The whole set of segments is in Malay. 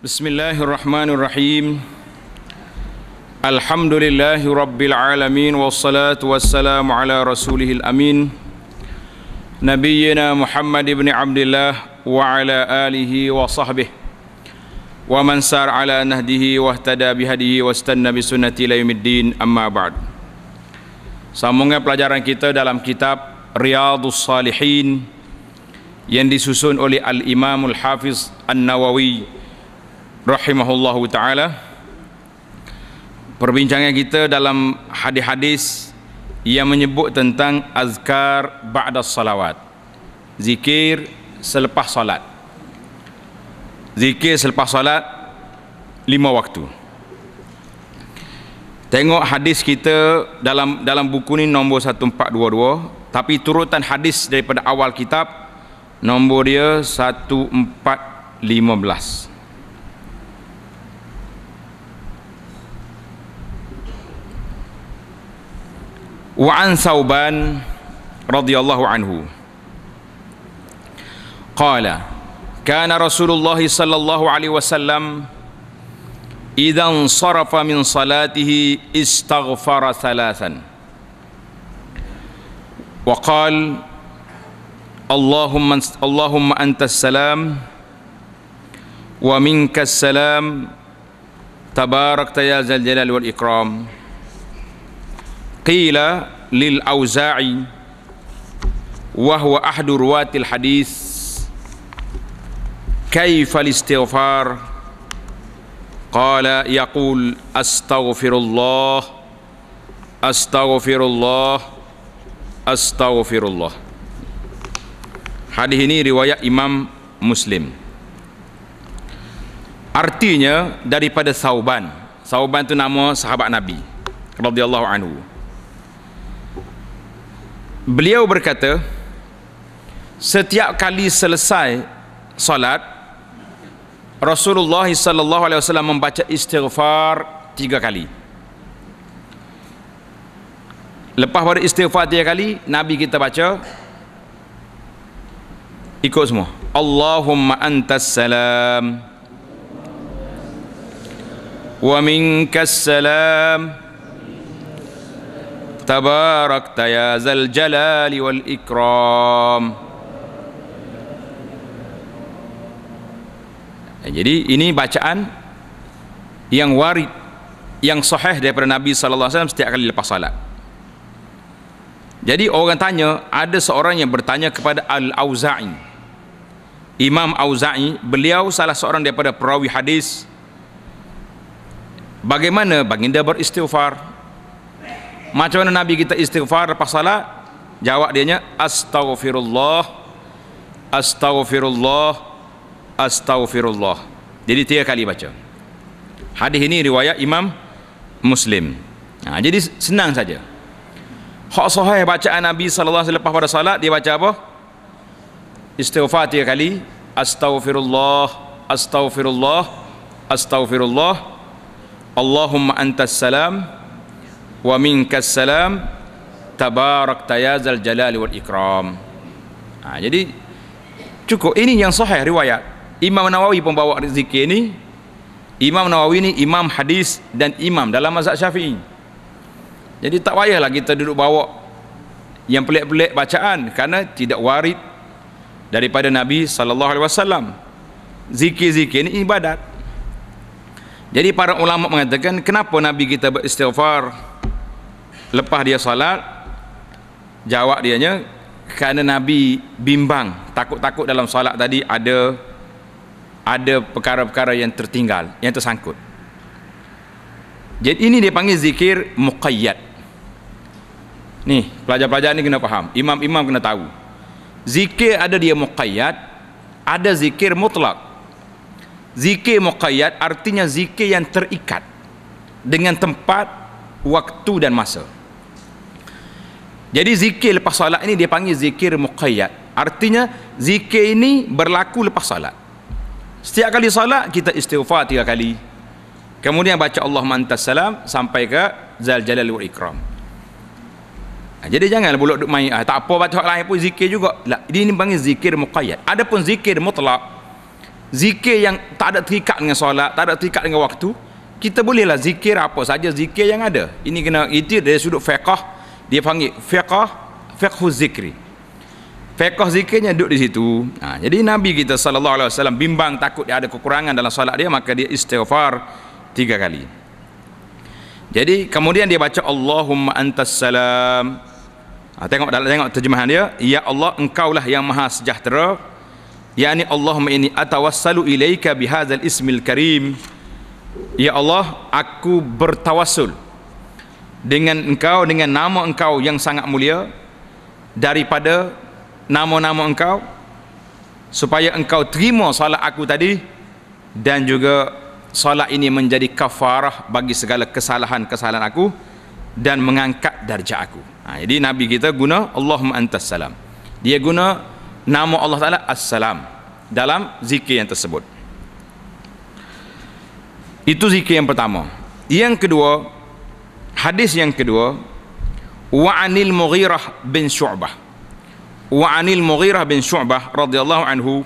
Bismillahirrahmanirrahim. Alhamdulillahi rabbil alamin, wassalatu wassalamu ala rasulihil amin, nabiyyina Muhammad ibn Abdillah wa ala alihi wa sahbihi wa man sar ala nahdihi wa ihtada bihadihi wa istanna bisunnati ila yaumiddin, amma ba'd. Sambungan pelajaran kita dalam kitab Riyadhus Salihin yang disusun oleh Al-Imamul Hafiz An-Nawawi rahimahullahu ta'ala. Perbincangan kita dalam hadis-hadis yang menyebut tentang azkar ba'da salawat, zikir selepas salat. Zikir selepas salat 5 waktu. Tengok hadis kita dalam buku ni nombor 1422, tapi turutan hadis daripada awal kitab nombor dia 1415. Wa an Thauban radhiyallahu anhu qala kana Rasulullah sallallahu alaihi wasallam idza sarafa min salatihi istaghfara thalathan wa qala Allahumma antas salam wa minkas salam tabarakta ya zal jalali wal ikram. Qila lil Auza'i wa huwa ahdu ruwatil hadis kaifa al-istighfar, qala yaqul astaghfirullah astaghfirullah astaghfirullah. Hadis ini riwayat Imam Muslim. Artinya daripada Thauban. Thauban itu nama sahabat Nabi radhiyallahu anhu. Beliau berkata, setiap kali selesai salat, Rasulullah sallallahu alaihi wasallam membaca istighfar 3 kali. Lepas pada istighfar 3 kali, Nabi kita baca, ikut semua, Allahumma antas salam wa minkas salam tabarakta ya zal jalali wal ikram. Jadi ini bacaan yang warid, yang sahih daripada Nabi sallallahu alaihi wasallam setiap kali lepas salat. Jadi orang tanya, ada seorang yang bertanya kepada Al-Auza'i, Imam Auza'i, beliau salah seorang daripada perawi hadis, bagaimana baginda beristighfar? Macam mana Nabi kita istighfar lepas salat? Jawab dianya, astaghfirullah astaghfirullah astaghfirullah. Jadi 3 kali baca. Hadis ini riwayat Imam Muslim. Jadi senang saja. Hak sahih bacaan Nabi sallallahu alaihi wasallam lepas pada salat, dia baca apa? Istighfar 3 kali, astaghfirullah astaghfirullah astaghfirullah, Allahumma antas salam wa minkas salam tabarakta ya zal jalali wal ikram. Jadi cukup, ini yang sahih riwayat. Imam Nawawi pun bawa zikir ni. Imam Nawawi ni imam hadis dan imam dalam mazhab Syafi'i. Jadi tak payahlah kita duduk bawa yang pelik-pelik bacaan, kerana tidak warid daripada Nabi sallallahu alaihi wasallam. Zikir-zikir ni ibadat. Jadi para ulama mengatakan, kenapa Nabi kita beristighfar lepas dia salat? Jawab dianya, kerana Nabi bimbang, takut-takut dalam salat tadi ada perkara-perkara yang tertinggal, yang tersangkut. Jadi ini dia panggil zikir muqayyad. Ni pelajar-pelajar ni kena faham, imam-imam kena tahu. Zikir ada dia muqayyad, ada zikir mutlak. Zikir muqayyad artinya zikir yang terikat dengan tempat, waktu dan masa. Jadi zikir lepas salat ini dia panggil zikir muqayyad. Artinya zikir ini berlaku lepas salat. Setiap kali salat kita istighfar 3 kali, kemudian baca Allahumma antas salam sampai ke zal jalali wal ikram. Jadi janganlah buluk duk main, tak apa baca hak lain pun zikir juga. Ini panggil zikir muqayyad. Adapun zikir mutlak, zikir yang tak ada terikat dengan solat, tak ada terikat dengan waktu, kita bolehlah zikir apa saja zikir yang ada. Ini kena, itu dari sudut fiqh, dia panggil fiqh zikri. Fiqh zikirnya duduk di situ. Jadi Nabi kita sallallahu alaihi wasallam bimbang takut dia ada kekurangan dalam solat dia, maka dia istighfar 3 kali. Jadi kemudian dia baca Allahumma antas salam. Tengok terjemahan dia, ya Allah engkaulah yang maha sejahtera, yakni Allahumma inni atawassalu ilaika bihadzal ismil karim. Ya Allah, aku bertawassul dengan engkau, dengan nama engkau yang sangat mulia, daripada nama-nama engkau, supaya engkau terima salat aku tadi, dan juga salat ini menjadi kafarah bagi segala kesalahan-kesalahan aku dan mengangkat darjah aku. Jadi Nabi kita guna Allahumma antas salam, dia guna nama Allah Ta'ala as-salam dalam zikir yang tersebut. Itu zikir yang pertama. Yang kedua, hadis yang kedua, wa anil Mughirah bin Syu'bah, wa anil Mughirah bin Syu'bah radhiyallahu anhu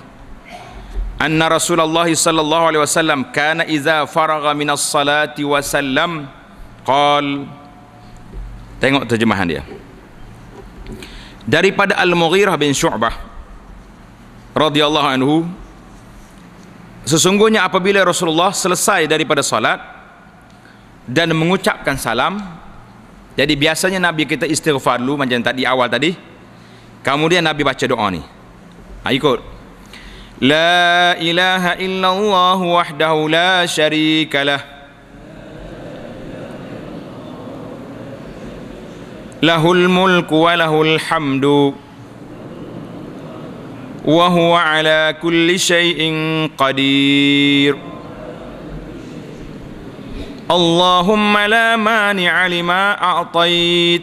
anna Rasulullah sallallahu alaihi wasallam kana idza faragha minas salati wa sallam qal. Tengok terjemahan dia. Daripada Al-Mughirah bin Syu'bah radhiyallahu anhu, sesungguhnya apabila Rasulullah selesai daripada salat dan mengucapkan salam, jadi biasanya Nabi kita istighfar dulu macam tadi awal tadi, kemudian Nabi baca doa ni. Ikut. La ilaha illallah wahdahu la syarikalah, lahul mulku wa lahul hamdu wa huwa ala kulli syai'in qadir. Allahumma la mani'a lima a'tait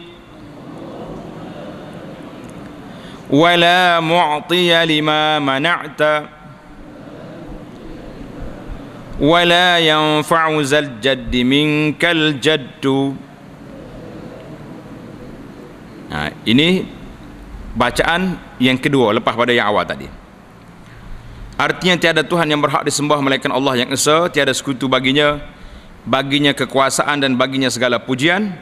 wa la mu'tiya lima mana'ta wa la yanfa'u zal jaddi minkal jaddu. Ini bacaan yang kedua lepas pada yang awal tadi. Artinya tiada Tuhan yang berhak disembah melainkan Allah yang esa, tiada sekutu baginya, baginya kekuasaan dan baginya segala pujian,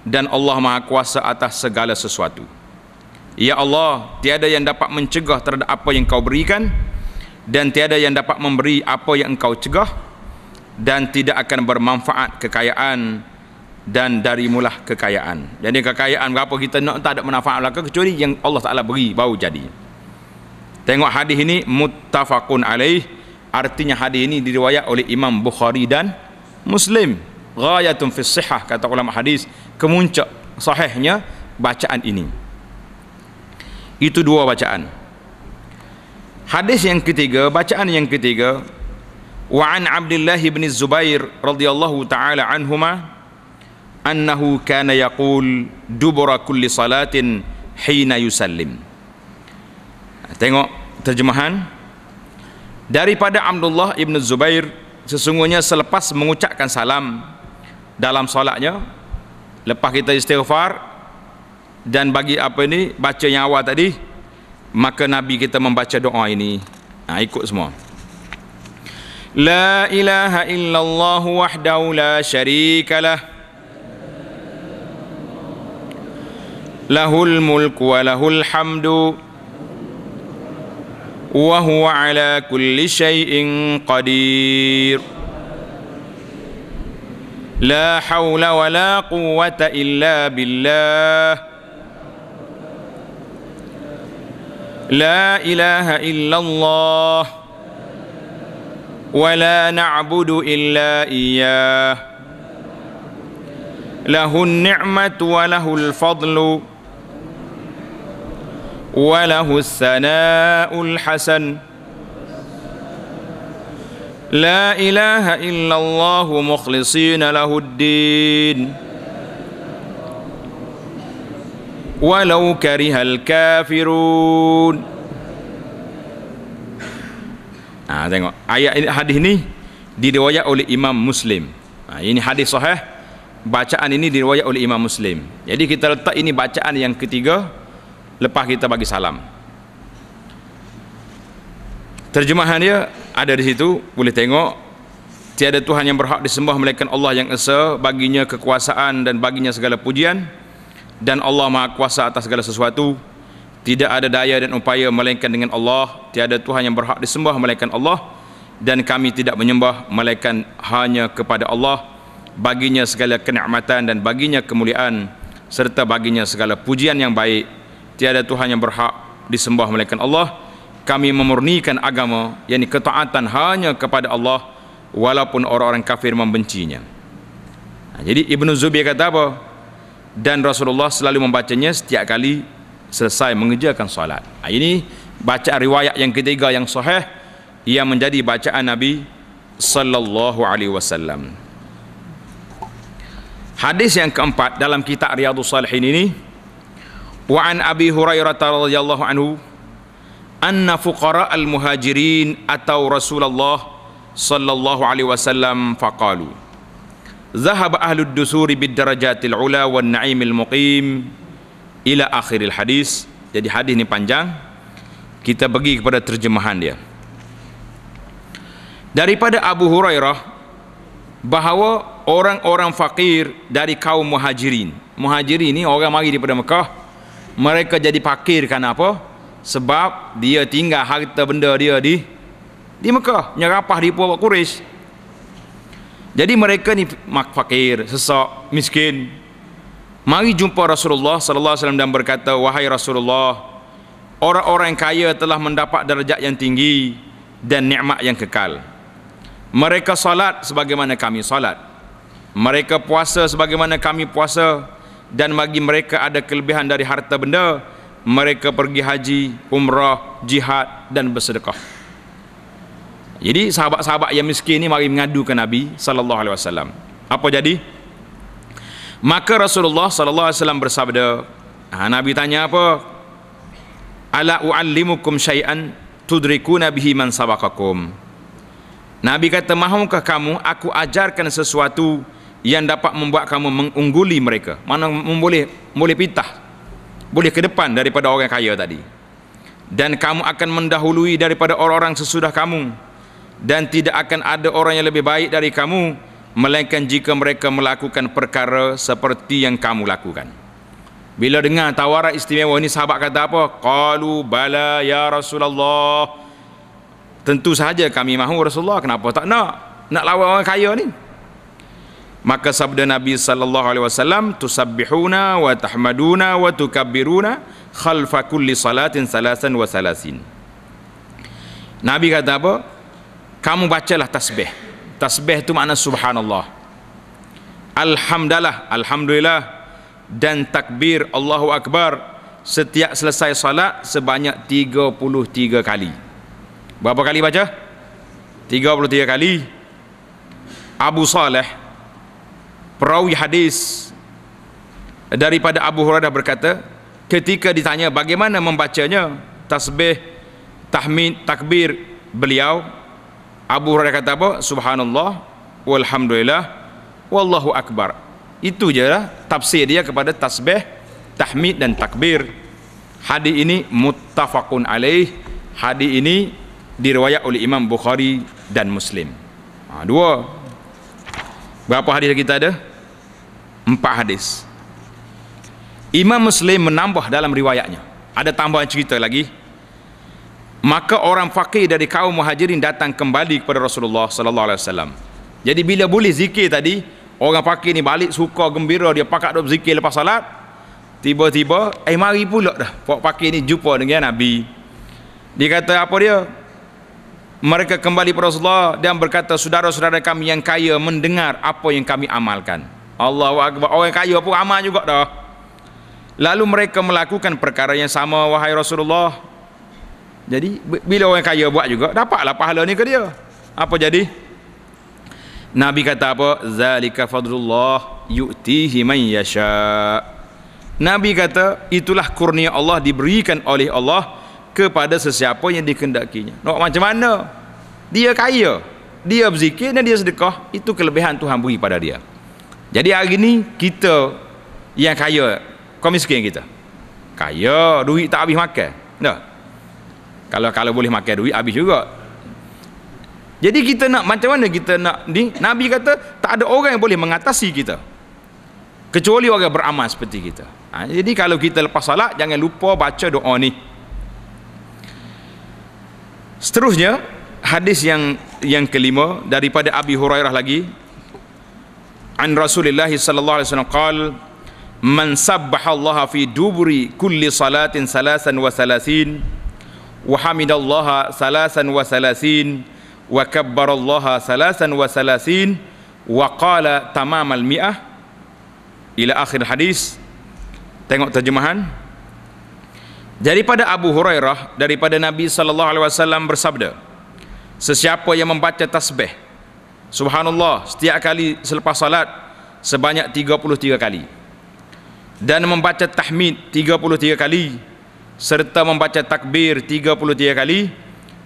dan Allah Maha Kuasa atas segala sesuatu. Ya Allah, tiada yang dapat mencegah terhadap apa yang Kau berikan, dan tiada yang dapat memberi apa yang Engkau cegah, dan tidak akan bermanfaat kekayaan, dan darimulah kekayaan. Jadi kekayaan berapa kita nak tak ada manfaat belaka kecuali yang Allah Ta'ala beri baru jadi. Tengok hadis ini muttafaqun alaih, artinya hadis ini diriwayat oleh Imam Bukhari dan Muslim. Ghayatun fi sihah, kata ulama hadis, kemuncak sahihnya bacaan ini. Itu dua bacaan. Hadis yang ketiga, bacaan yang ketiga, wa an Abdullah bin Zubair radhiyallahu taala anhuma annahu kana yaqul dubura kulli salatin hina yusallim. Tengok terjemahan daripada Abdullah ibn Zubair, sesungguhnya selepas mengucapkan salam dalam solatnya, lepas kita istighfar dan bagi apa ini baca yang awal tadi, maka Nabi kita membaca doa ini. Ikut semua. La ilaha illallah wahdahu la syarikalah, lahul mulku wa lahul hamdu wa huwa ala kulli syai'in qadir. La hawla wa la quwwata illa billah. La ilaha illallah wa la na'budu illa iyyah. Lahun ni'matu wa lahul fadlu wa lahus sana'ul hasan. La ilaha illallah mukhlisina lahuddin walau karihal kafirun. Tengok ayat ini, hadis ini diriwayat oleh Imam Muslim. Ini hadis sahih, bacaan ini diriwayat oleh Imam Muslim. Jadi kita letak ini bacaan yang ketiga lepas kita bagi salam. Terjemahan dia, ada di situ, boleh tengok, tiada Tuhan yang berhak disembah melainkan Allah yang esa, baginya kekuasaan dan baginya segala pujian, dan Allah Maha Kuasa atas segala sesuatu. Tidak ada daya dan upaya melainkan dengan Allah. Tiada Tuhan yang berhak disembah melainkan Allah, dan kami tidak menyembah melainkan hanya kepada Allah. Baginya segala kenikmatan dan baginya kemuliaan, serta baginya segala pujian yang baik. Tiada Tuhan yang berhak disembah melainkan Allah. Kami memurnikan agama, yakni ketaatan hanya kepada Allah, walaupun orang-orang kafir membencinya. Jadi Ibnu Zubair kata apa? Dan Rasulullah selalu membacanya setiap kali selesai mengerjakan solat. Ini bacaan riwayat yang ketiga yang sahih, yang menjadi bacaan Nabi sallallahu alaihi wasallam. Hadis yang keempat dalam kitab Riyadhus Shalihin ini, wa an Abi Hurairah radhiyallahu anhu anna fuqara al-muhajirin atau Rasulullah sallallahu alaihi wasallam faqalu dhahaba ahlud dusuri bid darajatil ula wan na'imil muqim ila akhiril hadis. Jadi hadis ini panjang, kita pergi kepada terjemahan dia. Daripada Abu Hurairah bahawa orang-orang fakir dari kaum muhajirin. Muhajirin ni orang mari daripada Mekah, mereka jadi fakir kenapa? Sebab dia tinggal harta benda dia di Mekah, nyerapah di puak Quraisy. Jadi mereka ni fakir, sesak, miskin. Mari jumpa Rasulullah sallallahu alaihi wasallam dan berkata, wahai Rasulullah, orang-orang kaya telah mendapat darjat yang tinggi dan nikmat yang kekal. Mereka salat sebagaimana kami salat, mereka puasa sebagaimana kami puasa, dan bagi mereka ada kelebihan dari harta benda. Mereka pergi haji, umrah, jihad dan bersedekah. Jadi sahabat-sahabat yang miskin ni mari mengadu ke Nabi sallallahu alaihi wasallam. Apa jadi? Maka Rasulullah sallallahu alaihi wasallam bersabda, Nabi tanya apa? Ala uallimukum syai'an tudrikuna bihi man sabaqakum. Nabi kata, mahukah kamu aku ajarkan sesuatu yang dapat membuat kamu mengungguli mereka? Mana boleh pitah, boleh ke depan daripada orang kaya tadi. Dan kamu akan mendahului daripada orang-orang sesudah kamu, dan tidak akan ada orang yang lebih baik dari kamu, melainkan jika mereka melakukan perkara seperti yang kamu lakukan. Bila dengar tawaran istimewa ini, sahabat kata apa? Qalu bala ya Rasulullah. Tentu sahaja kami mahu Rasulullah, kenapa tak nak lawan orang kaya ni? Maka sabda Nabi sallallahu alaihi wasallam, tusabbihuna wa tahmaduna wa tukabbiruna khalfa kulli salatin salasan wa salasin. Nabi kata apa? Kamu bacalah tasbih. Tasbih itu makna subhanallah, alhamdulillah, alhamdulillah, dan takbir Allahu Akbar setiap selesai salat sebanyak 33 kali. Berapa kali baca? 33 kali. Abu Saleh, perawi hadis daripada Abu Hurairah, berkata, ketika ditanya bagaimana membacanya tasbih, tahmid, takbir beliau, Abu Hurairah kata apa? Subhanallah, walhamdulillah, wallahu akbar. Itu je lah tafsir dia kepada tasbih, tahmid dan takbir. Hadis ini muttafaqun alaih. Hadis ini diriwayat oleh Imam Bukhari dan Muslim. Dua. Berapa hadis kita ada? 4 hadis. Imam Muslim menambah dalam riwayatnya, ada tambahan cerita lagi. Maka orang fakir dari kaum muhajirin datang kembali kepada Rasulullah sallallahu alaihi wasallam. Jadi bila boleh zikir tadi, orang fakir ni balik suka gembira, dia pakat duk zikir lepas salat. Tiba-tiba mari pula dah orang fakir ni jumpa dengan Nabi. Dia kata apa dia? Mereka kembali kepada Rasulullah dan berkata, saudara-saudara kami yang kaya mendengar apa yang kami amalkan. Allahu Akbar, orang kaya pun amal juga dah. Lalu mereka melakukan perkara yang sama, wahai Rasulullah. Jadi bila orang kaya buat juga, dapatlah pahala ni ke dia. Apa jadi? Nabi kata apa? Zalika fadlullah yu'tihi man yasha. Nabi kata, itulah kurnia Allah, diberikan oleh Allah kepada sesiapa yang dikehendakinya. Nak macam mana? Dia kaya, dia berzikir dan dia sedekah, itu kelebihan Tuhan beri pada dia. Jadi hari ni kita yang kaya, kau miskin kita. Kaya, duit tak habis makan. Nah. Kalau boleh makan duit habis juga. Jadi kita nak macam mana kita nak ni? Nabi kata tak ada orang yang boleh mengatasi kita kecuali orang beramal seperti kita. Jadi kalau kita lepas salat jangan lupa baca doa ni. Seterusnya hadis yang kelima daripada Abi Hurairah lagi. An Rasulillah sallallahu alaihi wasallam qala man sabbaha Allah fi duburi kulli salatin salasan wa salasin wa hamidallaha salasan wa salasin wa kabbarallaha salasan wa salasin wa qala tamamal mi'ah ila akhir hadis. Tengok terjemahan daripada Abu Hurairah, daripada Nabi sallallahu alaihi wasallam bersabda, sesiapa yang membaca tasbih subhanallah setiap kali selepas salat sebanyak 33 kali dan membaca tahmid 33 kali serta membaca takbir 33 kali,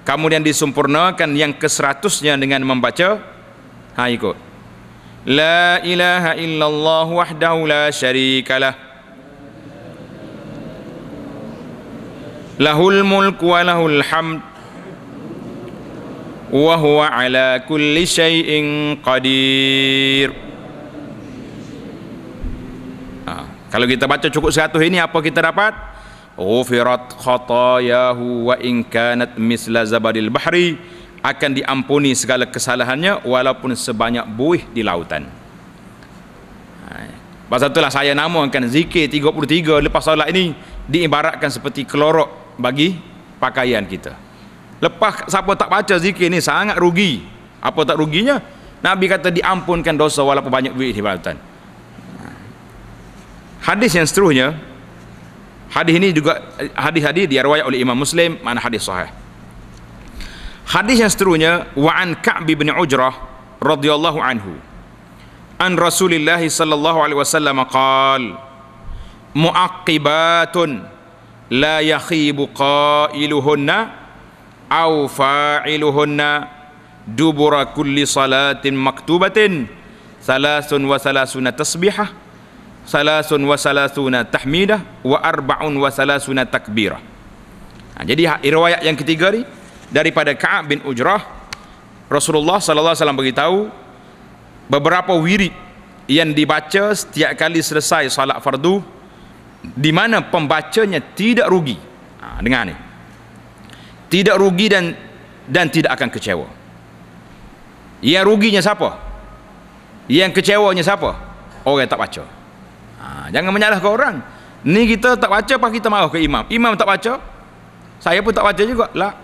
kemudian disempurnakan yang ke-100-nya dengan membaca ikut la ilaha illallah wahdahu la syarikalah lahul mulku wa lahul hamd wa huwa ala kulli syai'in qadir. Kalau kita baca cukup 100 ini, apa kita dapat? Ghufirat khatayahu wa in kanat misla zabadil bahri, akan diampuni segala kesalahannya walaupun sebanyak buih di lautan. Pasal itulah saya namakan zikir 33 lepas solat ini diibaratkan seperti kelorok bagi pakaian kita. Lepas siapa tak baca zikir ni sangat rugi. Apa tak ruginya? Nabi kata diampunkan dosa walaupun banyak buih di lautan. Hadis yang seterusnya, hadis ini juga hadis-hadis diriwayat oleh Imam Muslim, mana hadis sahih. Hadis yang seterusnya, wa an Ka'b bin Ujrah radhiyallahu anhu an Rasulillah sallallahu alaihi wasallam qala mu'aqibatun la yakhibu qailuhunna aw fa'iluhunna dubura kulli salatin maktubatin 33 tasbihah 33 tahmidah wa 34 takbirah. Jadi riwayat yang ketiga ni daripada Ka'ab bin Ujrah, Rasulullah sallallahu alaihi wasallam beritahu beberapa wirid yang dibaca setiap kali selesai salat fardu di mana pembacanya tidak rugi. Dengar ni, tidak rugi dan tidak akan kecewa. Yang ruginya siapa? Yang kecewanya siapa? Orang yang tak baca. Jangan menyalahkan orang. Ni kita tak baca apa kita marah ke imam. Imam tak baca, saya pun tak baca juga lah.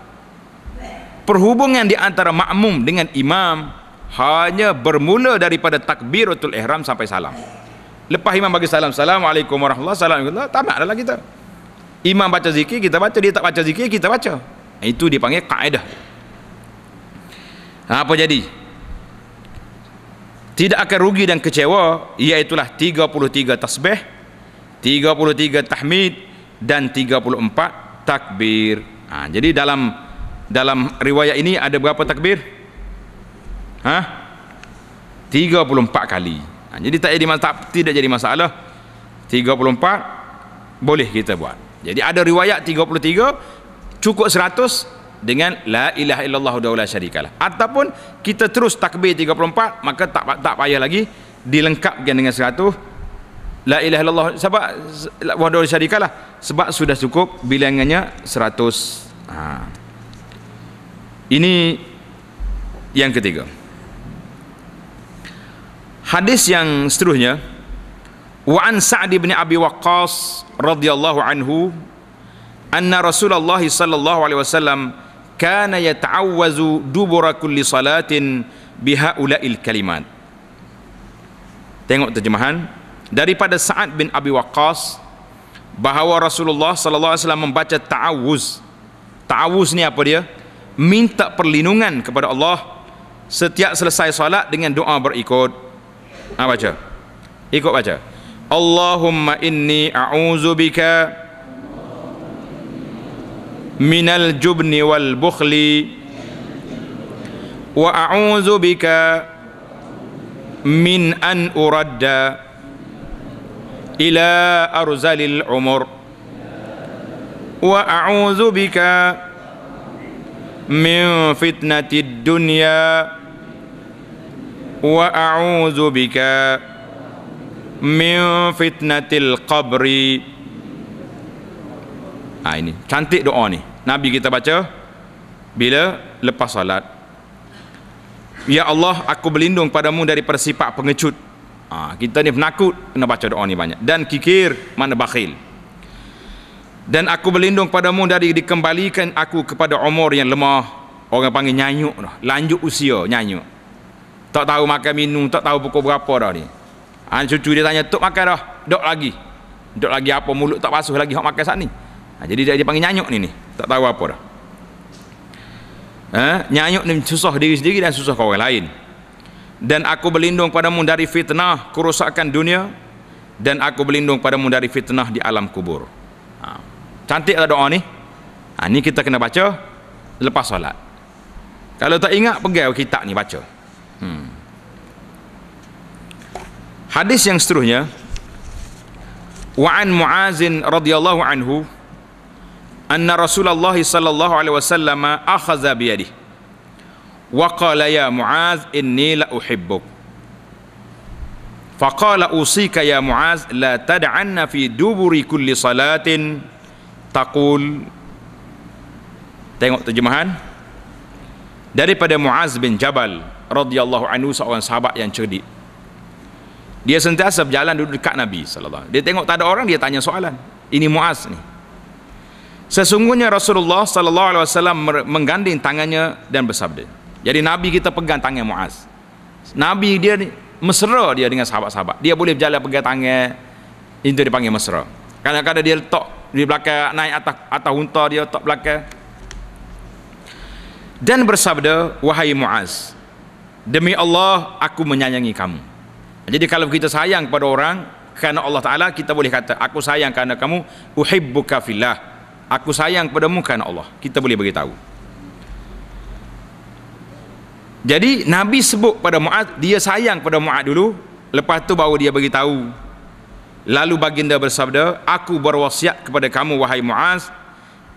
Perhubungan di antara makmum dengan imam hanya bermula daripada takbiratul ihram sampai salam. Lepas imam bagi salam, assalamualaikum warahmatullahi wabarakatuh, tamat dah kita. Imam baca zikir kita baca, dia tak baca zikir kita baca. Itu dipanggil kaedah. Apa jadi? Tidak akan rugi dan kecewa, iaitulah 33 tasbih, 33 tahmid dan 34 takbir. Jadi dalam riwayat ini ada berapa takbir? 34 kali. Jadi tidak jadi masalah. 34 boleh kita buat. Jadi ada riwayat 33 cukup 100 dengan la ilaha illallah wahdahu la syarikalah, ataupun kita terus takbir 34, maka tak payah lagi dilengkapkan dengan 100 la ilaha illallah sebab wahdahu la syarikalah, sebab sudah cukup bilangannya 100. Ini yang ketiga. Hadis yang seterusnya, wa an Sa'd bin Abi Waqqas radhiyallahu anhu anna Rasulullah sallallahu alaihi wasallam kana yata'awwazu dubura kulli salatin bihaula'il kalimat. Tengok terjemahan daripada Sa'ad bin Abi Waqqas bahawa Rasulullah sallallahu alaihi wasallam membaca ta'awuz. Ta'awuz ni apa dia? Minta perlindungan kepada Allah setiap selesai salat dengan doa berikut. Baca. Ikut baca. Allahumma inni a'udzubika minal jubni wal bukhli wa a'udzu bika min an uradda ila arzalil umur wa a'udzu bika min fitnatid dunya wa a'udzu bika min fitnatil qabri. Ini cantik doa ni. Nabi kita baca bila lepas salat. Ya Allah, aku berlindung padamu dari sifat pengecut. Kita ni penakut, kena baca doa ni banyak. Dan kikir, mana bakhil. Dan aku berlindung padamu dari dikembalikan aku kepada umur yang lemah. Orang panggil nyanyuk dah. Lanjut usia, nyanyuk. Tak tahu makan minum, tak tahu pukul berapa dah ni. Cucu dia tanya, tok makan dah? Dok lagi. Dok lagi apa, mulut tak basuh lagi hok makan saat ni. Jadi dia panggil nyanyuk ni. Tak tahu apa dah. Nyanyuk ni susah diri sendiri dan susah orang lain. Dan aku berlindung padamu dari fitnah kerosakan dunia, dan aku berlindung padamu dari fitnah di alam kubur. Cantiklah doa ni. Ni kita kena baca lepas solat. Kalau tak ingat, pegang kitab ni baca. Hadis yang seterusnya, wa an Mu'azin radhiyallahu anhu anna Rasulullah sallallahu alaihi wasallam akhadha bi yadihi wa qala ya Mu'az inni la uhibbuk faqala usika ya Mu'az la tad'anna fi duburi kulli salatin taqul. Tengok terjemahan daripada Mu'az bin Jabal radhiyallahu anhu, seorang sahabat yang cerdik. Dia sentiasa berjalan duduk dekat Nabi sallallahu alaihi wasallam. Dia tengok tak ada orang, dia tanya soalan. Ini Mu'az ni. Sesungguhnya Rasulullah sallallahu alaihi wasallam menggandeng tangannya dan bersabda. Jadi Nabi kita pegang tangan Mu'az. Nabi dia ni mesra dia dengan sahabat-sahabat. Dia boleh berjalan pegang tangan, itu dipanggil mesra. Kadang-kadang dia letak di belakang, naik atas unta dia letak belakang. Dan bersabda, wahai Mu'az, demi Allah aku menyayangi kamu. Jadi kalau kita sayang kepada orang kerana Allah Ta'ala, kita boleh kata aku sayang kerana kamu, uhibbuka fillah, aku sayang padamu kerana Allah. Kita boleh beritahu. Jadi Nabi sebut pada Mu'az, dia sayang pada Mu'az dulu, lepas tu baru dia beritahu. Lalu baginda bersabda, aku berwasiat kepada kamu wahai Mu'az,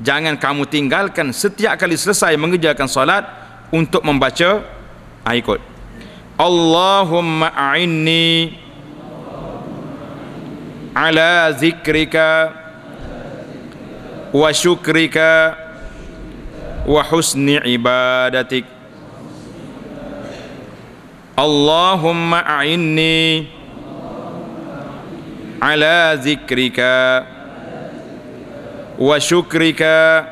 jangan kamu tinggalkan setiap kali selesai mengerjakan salat untuk membaca ikut Allahumma a'inni ala zikrika wa syukrika wa husni ibadatik. Allahumma a'inni ala zikrika wa syukrika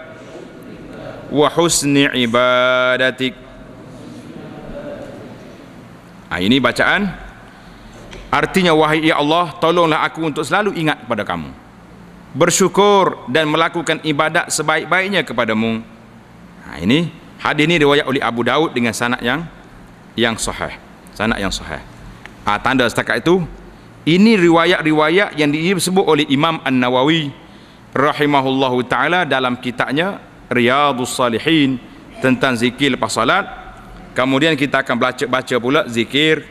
wa husni ibadatik. Ini bacaan. Artinya, wahai ya Allah, tolonglah aku untuk selalu ingat kepada kamu, bersyukur dan melakukan ibadat sebaik-baiknya kepadamu. Ini hadis ini riwayat oleh Abu Daud dengan sanad yang sahih. Sanad yang sahih. Tanda setakat itu, ini riwayat-riwayat yang disebut oleh Imam An-Nawawi rahimahullahu ta'ala dalam kitabnya Riyadhus Salihin tentang zikir lepas salat. Kemudian kita akan baca pula zikir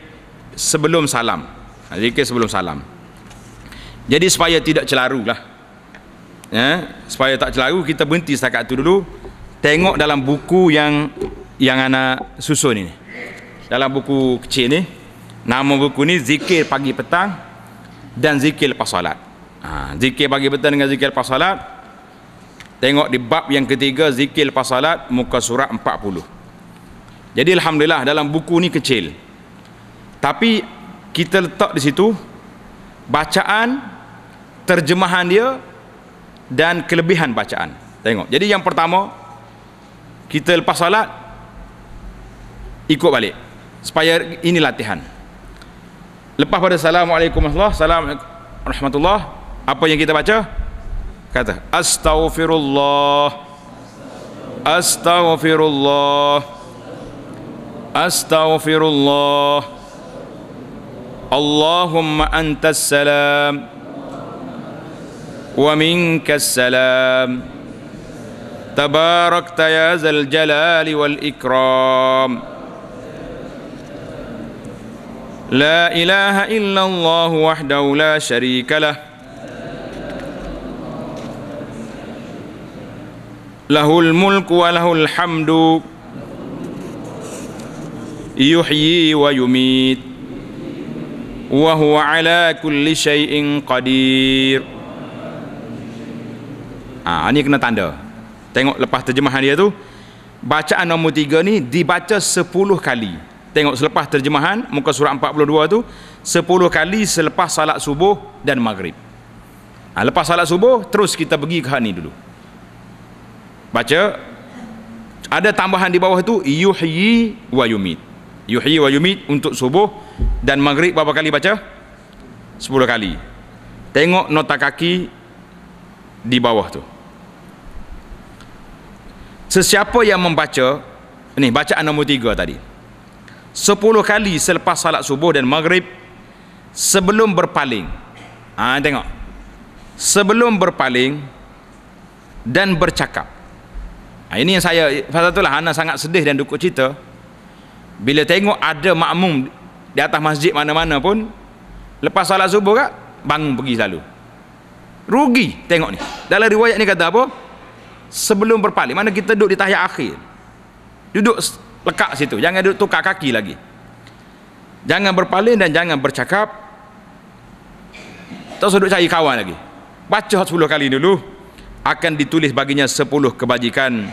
sebelum salam. Zikir sebelum salam. Jadi supaya tidak celaru lah, supaya tak celaru, kita berhenti setakat itu dulu. Tengok dalam buku yang anak susun ini. Dalam buku kecil ni, nama buku ni zikir pagi petang dan zikir lepas salat. Zikir pagi petang dengan zikir lepas salat. Tengok di bab yang ketiga, zikir lepas salat, muka surat 40. Jadi alhamdulillah dalam buku ni kecil, tapi kita letak di situ bacaan, terjemahan dia dan kelebihan bacaan. Tengok. Jadi yang pertama, kita lepas salat ikut balik supaya ini latihan. Lepas pada assalamualaikum warahmatullahi, apa yang kita baca? Kata astaghfirullah, astaghfirullah, astaghfirullah, Allahumma antas salam wa minkas salam, tabarakta ya zal jalali wal ikram, la ilaha illallah wahdahu la syarika lah, lahul mulku wa lahul hamdu yuhyi wa yumit wa huwa ala kulli syai'in qadir. Ini kena tanda. Tengok lepas terjemahan dia tu, bacaan nombor 3 ni dibaca 10 kali. Tengok selepas terjemahan muka surah 42 tu 10 kali selepas salat subuh dan maghrib. Lepas salat subuh terus kita pergi ke ni dulu. Baca, ada tambahan di bawah tu yuhyi wa yumit. Yuhyi wa yumit untuk subuh dan maghrib berapa kali baca? 10 kali. Tengok nota kaki di bawah tu. Sesiapa yang membaca ni bacaan nombor 3 tadi 10 kali selepas salat subuh dan maghrib sebelum berpaling. Tengok. Sebelum berpaling dan bercakap. Ini yang saya, pasal itulah ana sangat sedih dan duka cita bila tengok ada makmum di atas masjid mana-mana pun lepas salat subuh kan bangun pergi selalu. Rugi tengok ni. Dalam riwayat ni kata apa? Sebelum berpaling. Mana kita duduk di tahiyat akhir. Duduk lekat situ, jangan duduk tukar kaki lagi. Jangan berpaling dan jangan bercakap. Tak usah duduk cari kawan lagi. Baca 10 kali dulu, akan ditulis baginya 10 kebajikan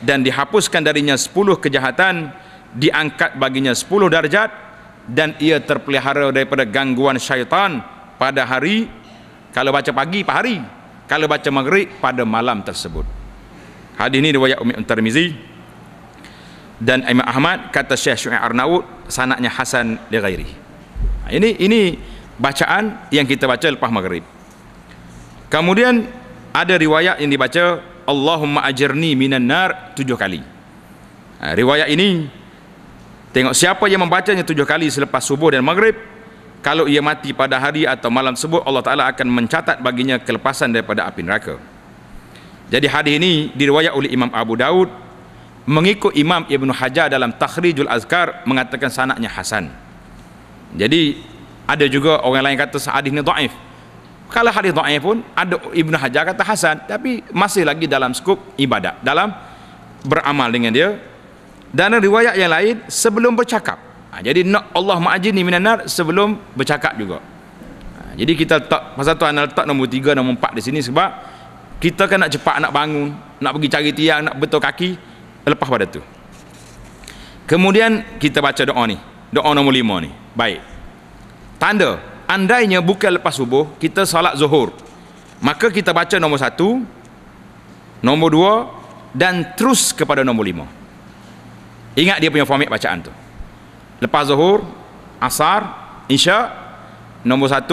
dan dihapuskan darinya 10 kejahatan, diangkat baginya 10 darjat dan ia terpelihara daripada gangguan syaitan pada hari, kalau baca pagi pada hari, kalau baca maghrib pada malam tersebut. Hadis ini riwayat Umi Tirmizi dan Imam Ahmad, kata Syekh Syu'aib Arnaud sanadnya hasan li ghairi. Ini bacaan yang kita baca lepas maghrib. Kemudian ada riwayat yang dibaca Allahumma ajirni minan nar 7 kali. Riwayat ini tengok siapa yang membacanya 7 kali selepas subuh dan maghrib, kalau ia mati pada hari atau malam tersebut Allah Ta'ala akan mencatat baginya kelepasan daripada api neraka. Jadi hadis ini diriwayat oleh Imam Abu Daud mengikut Imam Ibn Hajar dalam Takhrijul Azkar mengatakan sanadnya hasan. Jadi ada juga orang lain kata hadis ini dhaif. Kalau hadis dhaif pun ada Ibn Hajar kata hasan, tapi masih lagi dalam skup ibadat, dalam beramal dengan dia. Dan riwayat yang lain sebelum bercakap. Jadi Allah ma'ajini minan nar sebelum bercakap juga. Jadi kita letak, pasal tu ana letak nombor 3, nombor 4 di sini sebab kita kan nak cepat nak bangun, nak pergi cari tiang, nak betul kaki lepas pada tu. Kemudian kita baca doa ni, doa nombor 5 ni. Baik. Tanda, andainya bukan lepas subuh, kita salat zuhur, maka kita baca nombor 1, nombor 2 dan terus kepada nombor 5. Ingat dia punya format bacaan tu. Lepas zuhur, asar, isya, nombor 1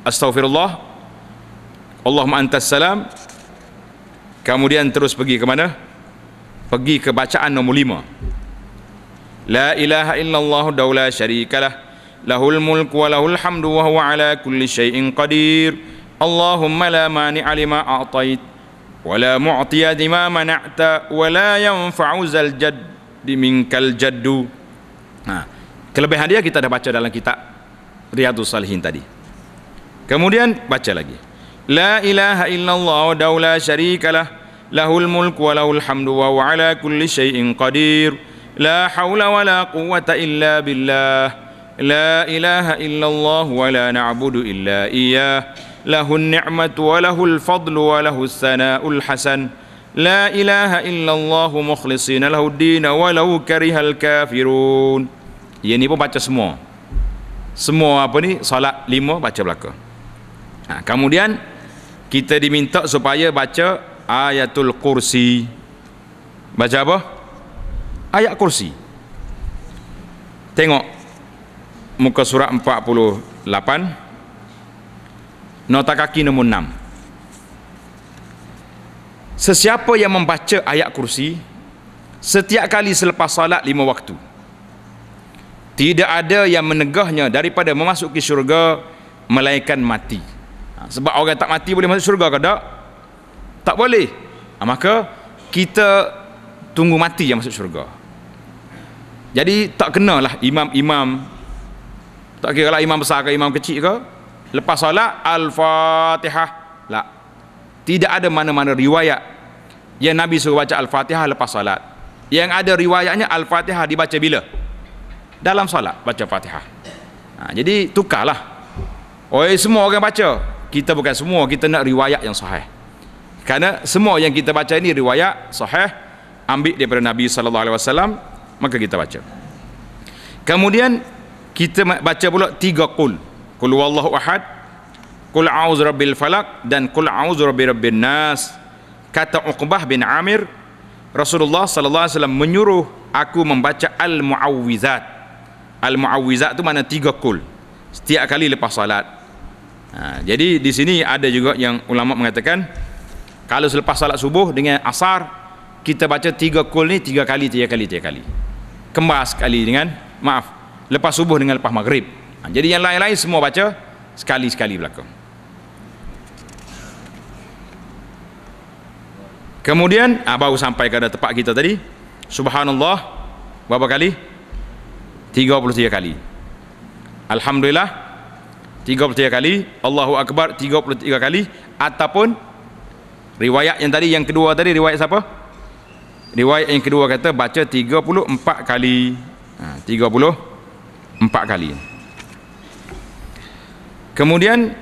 astaghfirullah, Allahumma antas salam. Kemudian terus pergi ke mana? Pergi ke bacaan nombor 5. La ilaha illallah wa la syarikalah, lahul mulku wa lahul hamdu wa huwa ala kulli syai'in qadir. Allahumma la mani'a lima a'tait wa la mu'tiya lima mana'ta wa la yanfa'u zal jaddi minkal jaddu. Kelebihan dia kita dah baca dalam kitab Riyadhus Shalihin tadi. Kemudian baca lagi. La ilaha illallah wa la syarikalah, lahul mulku wa lahul hamdu wa huwa ala kulli syai'in qadir. La haula wa la quwwata illa billah. La ilaha illallah wa la na'budu illa iyyah. Lahun ni'matu wa lahul fadlu wa lahus sana'ul hasan. La ilaha illallah mukhlishina lahud din walau karihal kafirun. Ini pun baca semua. Semua apa ni? Salat 5 baca belaka. Kemudian kita diminta supaya baca ayatul kursi. Baca apa? Ayat kursi. Tengok muka surat 48, nota kaki nombor 6. Sesiapa yang membaca ayat kursi setiap kali selepas salat 5 waktu, tidak ada yang menegahnya daripada memasuki syurga melainkan mati. Sebab orang tak mati boleh masuk syurga ke tak? Tak boleh. Maka kita tunggu mati yang masuk syurga. Jadi tak kenalah imam-imam, tak kira lah imam besar ke imam kecil ke, lepas solat Al-Fatihah. Tak. Tidak ada mana-mana riwayat yang Nabi suruh baca Al-Fatihah lepas salat. Yang ada riwayatnya Al-Fatihah dibaca bila? Dalam salat baca Fatihah. Jadi tukarlah. Semua orang baca. Kita bukan semua, kita nak riwayat yang sahih. Kerana semua yang kita baca ini riwayat sahih, ambil daripada Nabi sallallahu alaihi wasallam, maka kita baca. Kemudian kita baca pula 3 qul. Qul huwallahu ahad, qul a'udzu rabbil falaq, dan qul a'udzu birabbin nas. Kata Uqbah bin Amir, Rasulullah sallallahu alaihi wasallam menyuruh aku membaca al-muawwizat. Al-muawwizat tu mana 3 qul setiap kali lepas salat. Jadi di sini ada juga yang ulama mengatakan kalau selepas salat subuh dengan asar kita baca 3 qul ni 3 kali. Kembas sekali dengan lepas subuh dengan lepas maghrib. Jadi yang lain-lain semua baca sekali-sekali belakang. Kemudian baru sampai kepada tempat kita tadi. Subhanallah berapa kali? 33 kali. Alhamdulillah 33 kali. Allahu Akbar 33 kali. Ataupun riwayat yang tadi, yang kedua tadi, riwayat siapa? Riwayat yang kedua kata baca 34 kali. 34 kali. Kemudian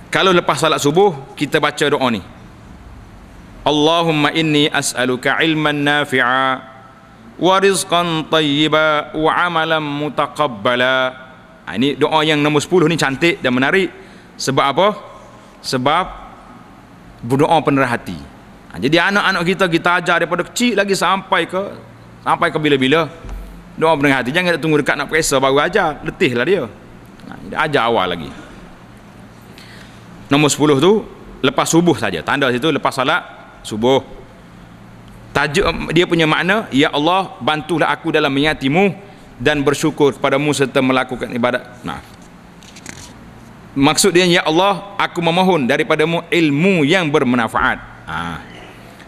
kalau lepas salat subuh kita baca doa ni. Allahumma inni as'aluka ilman nafi'a wa rizqan tayyiba wa amalan mutaqabbala. Ini doa yang nombor 10 ni cantik dan menarik. Sebab apa? Sebab berdoa penerah hati. Jadi anak-anak kita ajar daripada kecil lagi sampai ke bila-bila. Doa penerah hati. Jangan tunggu dekat nak periksa baru ajar. Letihlah dia. Ajar awal lagi. Nombor 10 tu lepas subuh saja. Tanda situ lepas salat subuh. Tajuk dia punya makna, ya Allah bantulah aku dalam menyatimu dan bersyukur kepadamu serta melakukan ibadat. Maksud dia, ya Allah aku memohon daripadamu ilmu yang bermanfaat,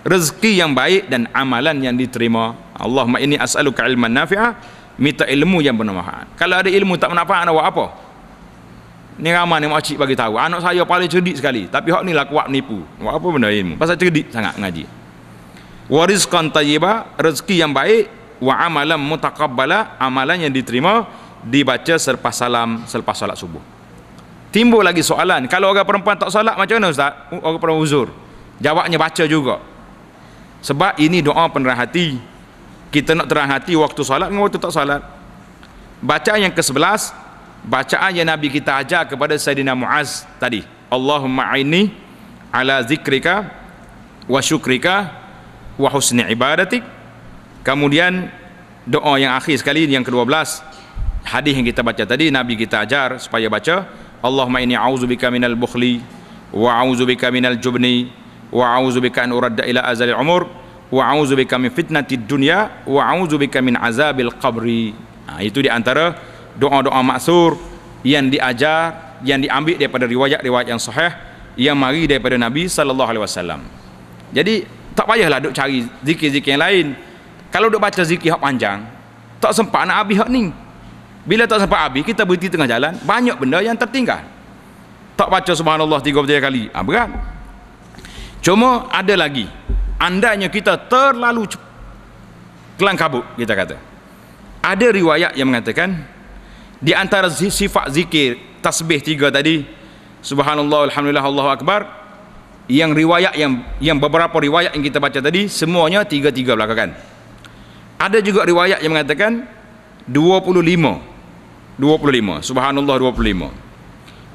rezeki yang baik dan amalan yang diterima. Allahumma inni as'aluka ilman nafi'a, minta ilmu yang bermanfaat. Kalau ada ilmu tak bermanfaat nak buat apa? Ni ramai ni makcik bagi tahu, anak saya paling cerdik sekali, tapi hak ni lah kuat menipu. Buat apa benda ilmu? Pasal cerdik sangat ngaji. Wa rizqan tayyiba, rezeki yang baik, wa amalan mutaqabbala, amalan yang diterima, dibaca selepas salam, selepas salat subuh. Timbul lagi soalan, kalau orang perempuan tak salat macam mana ustaz? Orang perempuan uzur. Jawabnya baca juga. Sebab ini doa penerang hati. Kita nak terang hati waktu salat dengan waktu tak salat. Bacaan yang ke-11, bacaan yang Nabi kita ajar kepada Sayyidina Muaz tadi. Allahumma a'inni ala zikrika wa syukrika wa husni ibadatik. Kemudian doa yang akhir sekali, yang ke-12, hadis yang kita baca tadi, Nabi kita ajar supaya baca Allahumma inni a'udzubika minal bukhli wa a'udzubika minal jubni wa a'udzubika an uradda ila azalil umur wa a'udzubika min fitnatid dunya wa a'udzubika min azabil qabri. Itu di antara doa-doa maksur yang diajar, yang diambil daripada riwayat-riwayat yang sahih yang mari daripada Nabi sallallahu alaihi wasallam. Jadi tak payahlah duk cari zikir-zikir yang lain. Kalau duk baca zikir hak panjang, tak sempat nak habis hak ni. Bila tak sempat habis, kita berhenti tengah jalan, banyak benda yang tertinggal. Tak baca subhanallah 33 kali, berat. Cuma ada lagi, andainya kita terlalu kelang kabut, kita kata. Ada riwayat yang mengatakan di antara sifat zikir tasbih 3 tadi, subhanallah, alhamdulillah, Allahu akbar, yang riwayat yang beberapa riwayat yang kita baca tadi semuanya 3 belakangan. Ada juga riwayat yang mengatakan 25, subhanallah 25,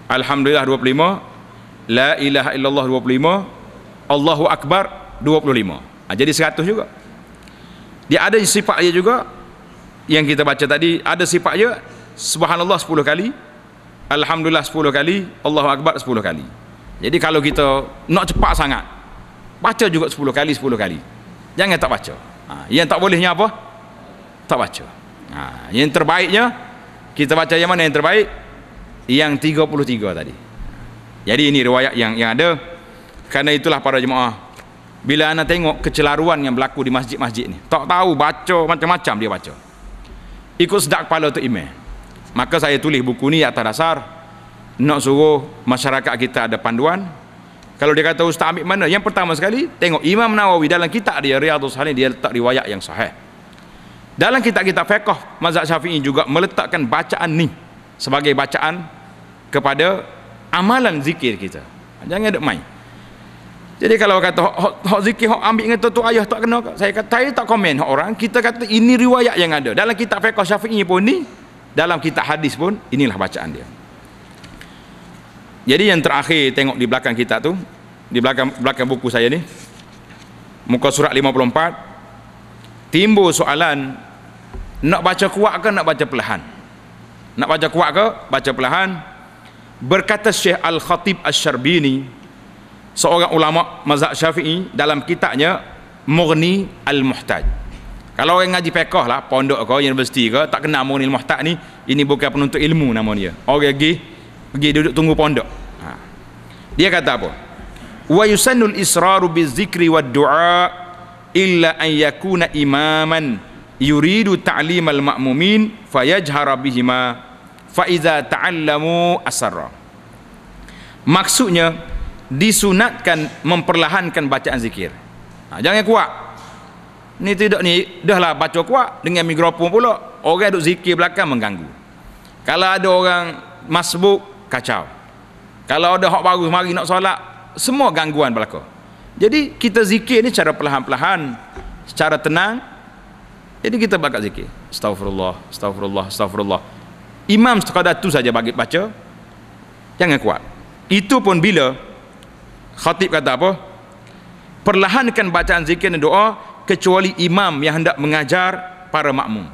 alhamdulillah 25, la ilaha illallah 25, Allahu akbar 25. Jadi 100 juga. Dia ada sifat dia juga yang kita baca tadi, ada sifat dia subhanallah 10 kali, alhamdulillah 10 kali, Allahu akbar 10 kali. Jadi kalau kita nak cepat sangat, baca juga 10 kali. Jangan tak baca. Yang tak bolehnya apa? Tak baca. Yang terbaiknya kita baca yang mana yang terbaik? Yang 33 tadi. Jadi ini riwayat yang ada. Karena itulah para jemaah, bila anda tengok kecelaruan yang berlaku di masjid-masjid ni, tak tahu baca macam-macam dia baca, ikut sedak kepala tu imam. Maka saya tulis buku ni atas dasar nak suruh masyarakat kita ada panduan. Kalau dia kata ustaz ambil mana, yang pertama sekali tengok Imam Nawawi dalam kitab dia Riyadhus Shalihin, dia letak riwayat yang sahih. Dalam kitab-kitab fiqh mazhab Syafi'i juga meletakkan bacaan ni sebagai bacaan kepada amalan zikir kita. Jangan ada main. Jadi kalau kata hak zikir hak ambil dengan tu ayah tak kena, saya kata saya tak komen hak orang, kita kata ini riwayat yang ada. Dalam kitab fiqh Syafi'i pun ni, dalam kitab hadis pun inilah bacaan dia. Jadi yang terakhir tengok di belakang kita tu, di belakang buku saya ni, muka surat 54, timbul soalan nak baca kuat ke nak baca perlahan? Nak baca kuat ke baca perlahan? Berkata Syekh Al-Khatib Asy-Syarbini, seorang ulama mazhab Syafi'i, dalam kitabnya Mughni Al-Muhtaj. Kalau orang ngaji fiqh lah, pondok ke universiti ke, tak kenal Mughni Al-Muhtaj ni, ini bukan penuntut ilmu nama dia. Orang pergi duduk tunggu pondok. Dia kata apa? Wa yusannul israru bizikri wad du'a illa an yakuna imaman yuridu ta'limal ma'mumin fayajhara bihima fa iza ta'allamu asarra. Maksudnya disunatkan memperlahankan bacaan zikir. Jangan kuat. Ni tidak ni dah lah baca kuat dengan mikrofon pula. Orang duk zikir belakang mengganggu. Kalau ada orang masbuk kacau. Kalau ada hak baru mari nak solat, semua gangguan berlaku. Jadi kita zikir ni secara perlahan-lahan, secara tenang. Jadi kita bakat zikir. Astaghfirullah, astaghfirullah, astaghfirullah. Imam sekadar tu saja bagi baca. Jangan kuat. Itu pun bila khatib kata apa? Perlahankan bacaan zikir dan doa kecuali imam yang hendak mengajar para makmum.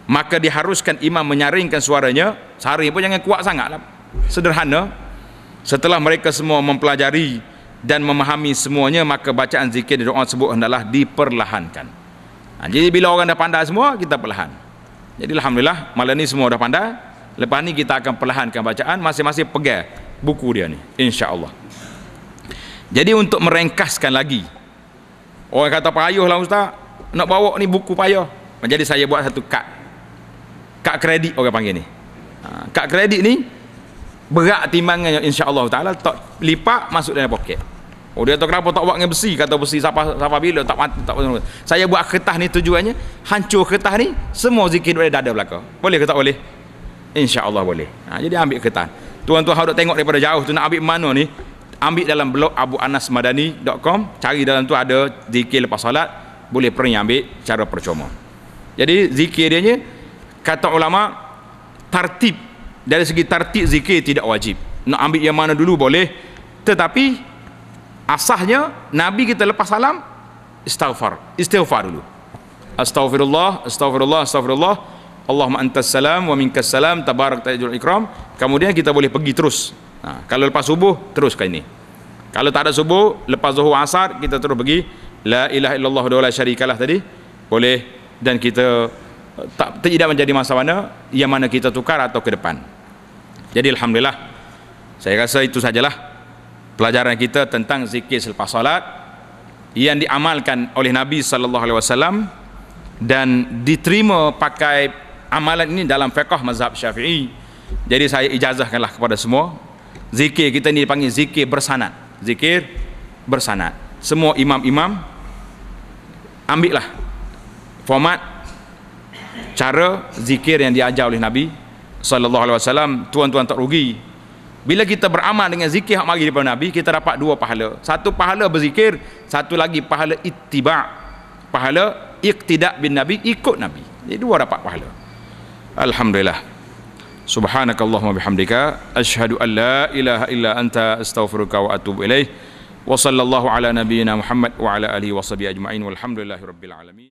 Maka diharuskan imam menyaringkan suaranya. Saring pun jangan kuat sangatlah. Sederhana. Setelah mereka semua mempelajari dan memahami semuanya, maka bacaan zikir dan doa tersebut hendaklah diperlahankan. Jadi bila orang dah pandai semua, kita perlahan. Jadi alhamdulillah malam ni semua dah pandai. Lepas ni kita akan perlahankan bacaan, masing-masing pegang buku dia ni, insya-Allah. Jadi untuk merengkaskan lagi, orang kata payah lah ustaz, nak bawa ni buku payah. Jadi saya buat satu kad kredit orang panggil ni. Kad kredit ni berat timbangannya, insya-Allah taala, tak lipat masuk dalam poket. Oh dia tahu kenapa tak buat dengan besi, kata besi siapa bila tak mati tak. Saya buat kertas ni tujuannya hancur kertas ni, semua zikir dari dada belakang. Boleh ke tak boleh? Insya-Allah boleh. Jadi ambil kertas. Tuan-tuan harus tengok daripada jauh tu nak ambil mana ni, ambil dalam blog abuanasmadani.com, cari dalam tu ada zikir lepas solat, boleh pergi ambil cara percuma. Jadi zikir dia kata ulama tartib. Dari segi tartib zikir tidak wajib. Nak ambil yang mana dulu boleh. Tetapi asahnya Nabi kita lepas salam istighfar dulu. Astaghfirullah, astaghfirullah, astaghfirullah. Allahumma antas salam wa minkas salam tabarak ta'ala ikram. Kemudian kita boleh pergi terus. Kalau lepas subuh teruskan ini. Kalau tak ada subuh, lepas zuhur asar kita terus pergi la ilaha illallah wa la syarikalah tadi. Boleh, dan kita tidak menjadi masa mana yang mana kita tukar atau ke depan. Jadi alhamdulillah, saya rasa itu sajalah pelajaran kita tentang zikir selepas salat yang diamalkan oleh Nabi sallallahu alaihi wasallam dan diterima pakai amalan ini dalam fiqh mazhab Syafi'i. Jadi saya ijazahkanlah kepada semua, zikir kita ni dipanggil zikir bersanad. Zikir bersanad. Semua imam-imam ambillah format cara zikir yang diajar oleh Nabi sallallahu alaihi wasallam. Tuan-tuan tak rugi. Bila kita beramal dengan zikir hak mari daripada Nabi, kita dapat dua pahala. Satu pahala berzikir, satu lagi pahala ittiba'. Pahala iqtida' bin Nabi, ikut Nabi. Jadi dua dapat pahala. Alhamdulillah. Subhanakallahumma bihamdika asyhadu an la ilaha illa anta astaghfiruka wa atubu ilaih. Wa sallallahu ala nabiyyina Muhammad wa ala alihi wa sahbihi ajma'in walhamdulillahi rabbil alamin.